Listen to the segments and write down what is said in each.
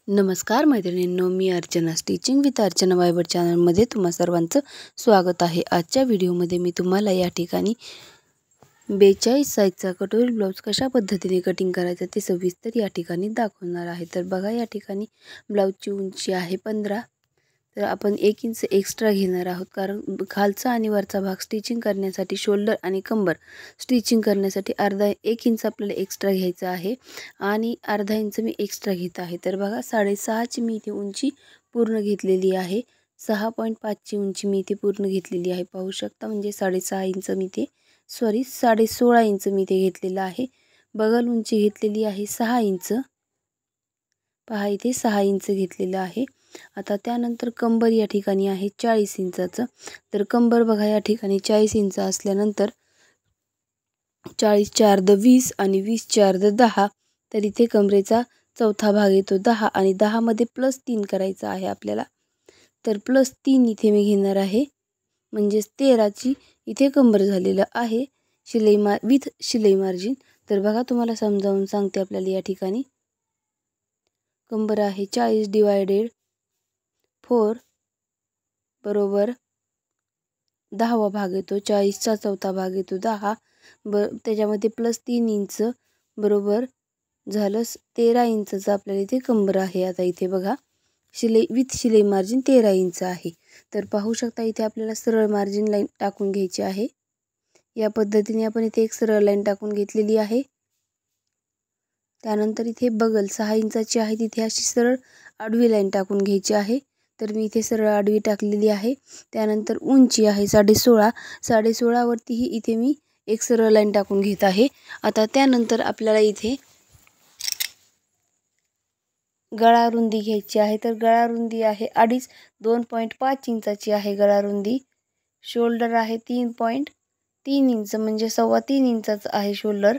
नमस्कार मैत्रिणींनो, मी Archana stitching with Archana Viber चॅनलमध्ये तुम्हा सर्वांचं स्वागत आहे। आजच्या व्हिडिओमध्ये मी तुम्हाला या ठिकाणी 42 साईजचा कटोरी ब्लाउज कशा पद्धतीने कटिंग करायचं ते सविस्तर या ठिकाणी दाखवणार आहे। तर बघा, या ठिकाणी ब्लाउजची उंची आहे 15, तर आपण 1 इंच एक्स्ट्रा घेणार आहोत, कारण खालचा आणि वरचा भाग स्टिचिंग करण्यासाठी शोल्डर आणि कंबर स्टिचिंग करण्यासाठी 1 इंच आपल्याला एक्स्ट्रा घ्यायचा आहे आणि अर्धा इंच मी एक्स्ट्रा घेत आहे। तर बघा, 6.5 ची मी इथे उंची पूर्ण घेतलेली आहे, 6.5 ची उंची मी इथे पूर्ण घेतलेली आहे, पाहू शकता। म्हणजे 6.5 इंच मी ते 16.5 इंच मी ते घेतलेलं आहे। बगल उंची घेतलेली आहे 6 इंच, पहा इथे 6 इंच घेतलेलं आहे। आता त्यानंतर कंबर या ठिकाणी आहे 40 इंचाचं। तर कंबर बघा, या ठिकाणी 40 इंच असल्यानंतर 40 च्या अर्ध 20 आणि 20 च्या अर्ध 10, तर इथे कमरेचा चौथा भाग येतो 10 आणि 10 मध्ये +3 करायचा आहे आपल्याला। तर +3 इथे मी घेणार आहे, म्हणजे 13 ची इथे कंबर झालेलं आहे विथ शिलाई मार्जिन। तर बघा, तुम्हाला समजावून सांगते आपल्याला या ठिकाणी कंबर आहे 40 / 4 बरोबर 10वा भाग येतो, 40 चा चौथा भाग येतो 10, त्याच्यामध्ये +3 इंच बरोबर झालं 13 इंचचं आपल्याला इथे कंबर आहे। आता इथे बघा, विथ शिलाई मार्जिन 13 इंच आहे। तर पाहू शकता, इथे आपल्याला सरळ मार्जिन लाईन टाकून घ्यायची आहे। या पद्धतीने आपण इथे एक सरळ लाईन टाकून घेतलेली आहे। त्यानंतर इथे बगल 6 इंचाची आहे, तिथे अशी सरळ आडवी लाईन टाकून घ्यायची आहे। तर मी इथे सरळ आडवी टाकलेली आहे। त्यानंतर उंची आहे 16.5 वरतीही इथे मी एक सरळ लाईन टाकून घेत आहे। आता त्यानंतर आपल्याला इथे गळा रुंदी घ्यायची आहे। तर गळा रुंदी आहे 2.5 इंचाची आहे गळा रुंदी। शोल्डर आहे 3.3 इंच, म्हणजे 3.25 इंचाचं आहे शोल्डर।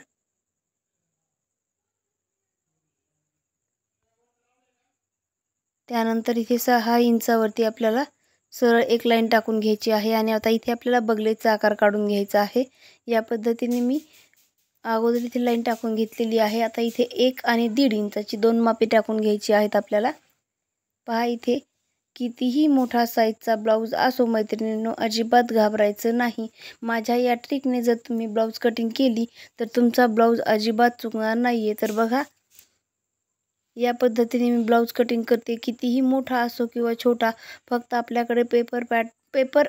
त्यानंतर इथे 6 इंचावरती आपल्याला सरळ एक लाईन टाकून घ्यायची आहे आणि आता इथे आपल्याला बगलेचा आकार काढून घ्यायचा आहे। या पद्धतीने मी अगोदर इथे लाईन टाकून घेतलेली आहे। आता इथे 1 आणि 1.5 इंचाची 2 मापे टाकून घ्यायची आहेत आपल्याला। पहा, इथे कितीही मोठा साईजचा ब्लाऊज असो मैत्रिणींनो, अजिबात घाबरायचं नाही। माझ्या या ट्रिकने जर तुम्ही ब्लाऊज कटिंग केली तर तुमचा ब्लाऊज अजिबात चुकणार नाहीये। तर बघा, या पद्धतीने मी ब्लाऊज कटिंग करते, कितीही मोठा असो किंवा छोटा, फक्त आपल्याकडे पेपर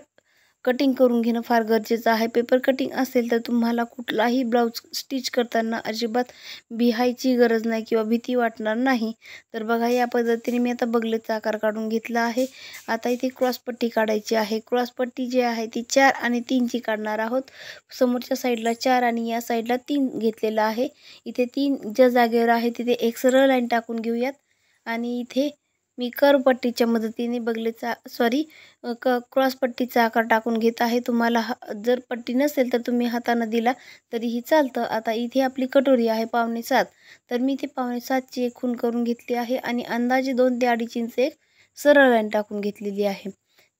कटिंग करून घेणं फार गरजेचं आहे। पेपर कटिंग असेल तर तुम्हाला कुठलाही ब्लाऊज स्टिच करताना अजिबात भिहायची गरज नाही किंवा भीती वाटणार नाही। तर बघा, या पद्धतीने मी आता बगलेचा आकार काढून घेतला आहे। आता इथे क्रॉसपट्टी काढायची आहे। क्रॉसपट्टी जी आहे ती 4 आणि 3 ची काढणार आहोत। समोरच्या साईडला 4 आणि या साईडला 3 घेतलेला आहे। इथे 3 ज्या जागेवर आहे तिथे एक सरळ लाईन टाकून घेऊयात आणि इथे मी कर्वपट्टीच्या मदतीने क्रॉसपट्टीचा आकार टाकून घेत आहे। तुम्हाला जर पट्टी नसेल तर तुम्ही हाताने दिला तरीही चालतं। आता इथे आपली कटोरी आहे 5.5, तर मी इथे 5.5 ची एक खूण करून घेतली आहे आणि अंदाजे 2 ते 2.5 इंच एक सरळ लाईन टाकून घेतलेली आहे।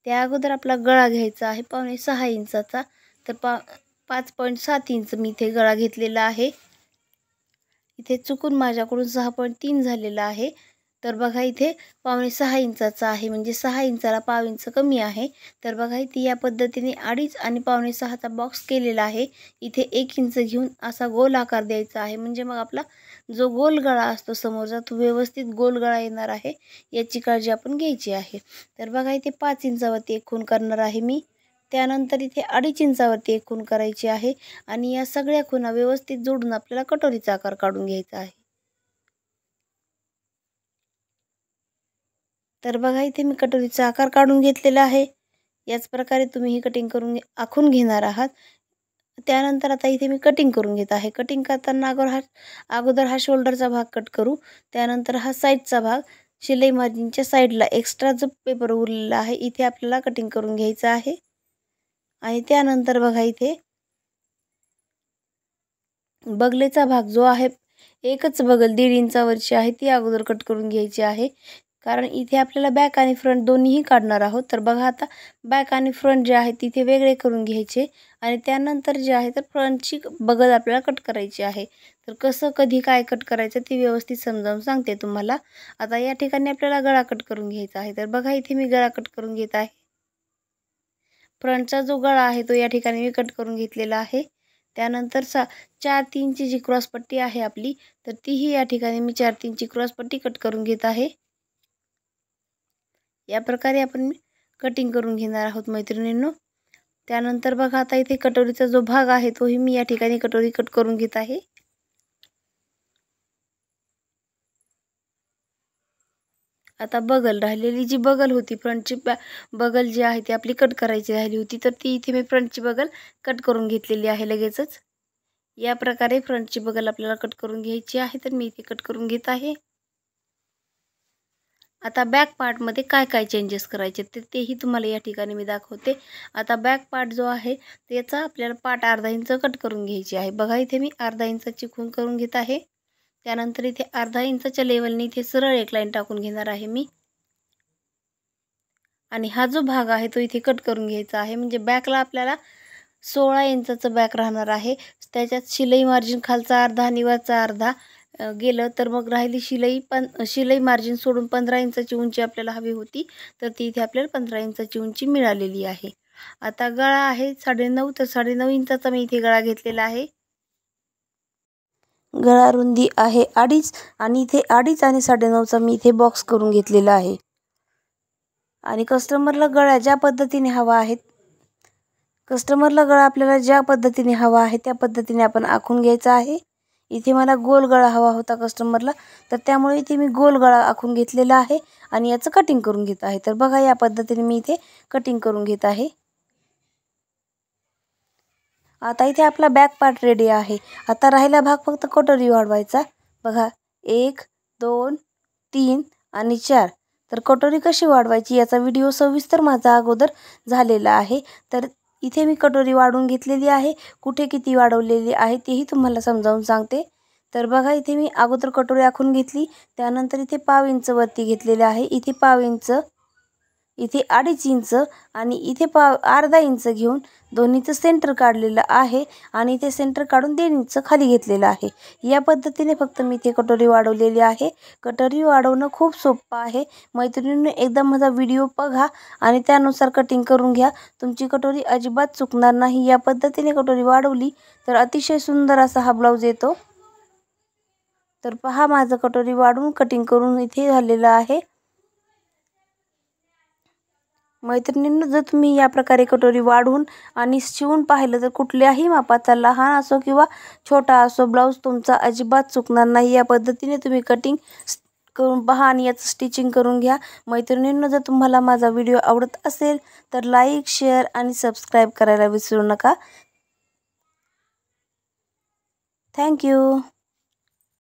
त्या अगोदर आपला गळा घ्यायचा आहे 5.5 इंचाचा। तर 5.7 इंच मी इथे गळा घेतलेला आहे। इथे चुकून माझ्याकडून 6.3 झालेला आहे। तर बघा, इथे 5.5 इंचाचा आहे, म्हणजे 6 इंचाला पाव इंच कमी आहे। तर बघा, इथे या पद्धतीने 2.5 आणि 5.5 चा बॉक्स केलेला आहे। इथे 1 इंच घेऊन असा गोल आकार द्यायचा आहे, म्हणजे मग आपला जो गोल गळा असतो समोरचा तो व्यवस्थित गोल गळा येणार आहे, याची काळजी आपण घ्यायची आहे। तर बघा, इथे 5 इंचावरती एक खूण करणार आहे मी। त्यानंतर इथे 2.5 इंचावरती एक खूण करायची आहे आणि या सगळ्या खुणा व्यवस्थित जोडून आपल्याला कटोरीचा आकार काढून घ्यायचा आहे। तर बघा, इथे मी कटोरीचा आकार काढून घेतलेला आहे। याच प्रकारे तुम्ही ही कटिंग करून आखून घेणार आहात। त्यानंतर आता इथे मी कटिंग करून घेत आहे। कटिंग करताना अगोदर हा शोल्डरचा भाग कट करू, त्यानंतर हा साईडचा भाग शिलाई मार्जिनच्या साईडला एक्स्ट्रा जो पेपर उरलेला आहे इथे आपल्याला कटिंग करून घ्यायचा आहे। आणि त्यानंतर बघा, इथे बगलेचा भाग जो आहे, एकच बगल 1.5 इंचावरची आहे ती अगोदर कट करून घ्यायची आहे। कारण इथे आपल्याला बॅक आणि फ्रंट दोन्हीही काढणार आहोत। तर बघा आता बॅक आणि फ्रंट जे आहे तिथे वेगळे करून घ्यायचे आणि त्यानंतर जे आहे तर फ्रंटची बगल आपल्याला कट करायची आहे। तर कसं कधी काय कट करायचं ते व्यवस्थित समजावून सांगते तुम्हाला। आता या ठिकाणी आपल्याला गळा कट करून घ्यायचा आहे। तर बघा इथे मी गळा कट करून घेत आहे। फ्रंटचा जो गळा आहे तो या ठिकाणी मी कट करून घेतलेला आहे। त्यानंतर 4-3 ची जी क्रॉस पट्टी आहे आपली तर तीही या ठिकाणी मी 4-3 ची क्रॉस पट्टी कट करून घेत आहे। या प्रकारे आपण कटिंग करून घेणार आहोत मैत्रिणींनो। त्यानंतर बघा आता इथे कटोरीचा जो भाग आहे तोही मी या ठिकाणी कटोरी कट करून घेत आहे। आता बगल राहिलेली जी बगल होती फ्रंटची बगल जी आहे ती आपली कट करायची राहिली होती तर ती इथे मी फ्रंटची बगल कट करून घेतलेली आहे लगेचच। या प्रकारे फ्रंटची बगल आपल्याला कट करून घ्यायची आहे तर मी इथे कट करून घेत आहे। आता बॅक पार्ट मध्ये काय काय चेंजेस करायचे तेही तुम्हाला या ठिकाणी मी दाखवते। आता बॅक पार्ट जो आहे त्याचा आपल्याला पार्ट अर्धा इंच कट करून घ्यायची आहे। बघा इथे मी अर्धा इंचाची खूण करून घेत आहे। त्यानंतर इथे अर्धा इंचाच्या लेवलने इथे सरळ एक लाईन टाकून घेणार आहे मी आणि हा जो भाग आहे तो इथे कट करून घ्यायचा आहे। म्हणजे बॅकला आपल्याला 16 इंचाचं बॅक राहणार आहे। त्याच्यात शिलाई मार्जिन खालचा अर्धा आणि वरचा अर्धा गेलं तर मग राहिली शिलाई मार्जिन सोडून 15 इंचाची उंची आपल्याला हवी होती तर ती इथे आपल्याला 15 इंचाची उंची मिळालेली आहे। आता गळा आहे 9.5 तर 9.5 इंचाचा मी इथे गळा घेतलेला आहे। गळा रुंदी आहे 2.5 आणि इथे 2.5 आणि 9.5 चा मी इथे बॉक्स करून घेतलेला आहे। आणि कस्टमरला गळा ज्या पद्धतीने हवा आहे कस्टमरला गळा आपल्याला ज्या पद्धतीने हवा आहे त्या पद्धतीने आपण आखून घ्यायचा आहे। इथे मला गोल गळा हवा होता कस्टमरला तर त्यामुळे इथे मी गोल गळा आखून घेतलेला आहे आणि याचं कटिंग करून घेत आहे। तर बघा या पद्धतीने मी इथे कटिंग करून घेत आहे। आता इथे आपला बॅक पार्ट रेडी आहे। आता राहिला भाग फक्त कटोरी वाढवायचा। बघा 1 2 3 आणि 4 तर कटोरी कशी वाढवायची याचा व्हिडिओ सविस्तर माझा अगोदर झालेला आहे। तर इथे मी कटोरी वाढवून घेतलेली आहे। कुठे किती वाढवलेली आहे तेही तुम्हाला समजावून सांगते। तर बघा इथे मी अगोदर कटोरी आखून घेतली त्यानंतर इथे पाव इंच वरती घेतलेले आहे। इथे पाव इंच इथे 2.5 इंच आणि इथे अर्धा इंच घेऊन दोन्हीचं सेंटर काढलेलं आहे आणि इथे सेंटर काढून 1.5 इंच खाली घेतलेलं आहे। या पद्धतीने फक्त मी इथे कटोरी वाढवलेली आहे। कटोरी वाढवणं खूप सोपं आहे। मैत्रिणींनो एकदा माझा व्हिडिओ बघा आणि त्यानुसार कटिंग करून घ्या। तुमची कटोरी अजिबात चुकणार नाही। या पद्धतीने कटोरी वाढवली तर अतिशय सुंदर असा हा ब्लाउज येतो। तर पहा माझं कटोरी वाढवून कटिंग करून इथे झालेलं आहे। मैत्रिणींनो जर तुम्ही या प्रकारे कटोरी वाढवून आणि शिवून पाहिलं तर कुठल्याही मापाचा लहान असो किंवा छोटा असो ब्लाउज तुमचा अजिबात चुकणार नाही। या पद्धतीने तुम्ही कटिंग करून पहा आणि याचं स्टिचिंग करून घ्या। मैत्रिणींनो जर तुम्हाला माझा व्हिडिओ आवडत असेल तर लाईक शेअर आणि सबस्क्राईब करायला विसरू नका। थँक्यू।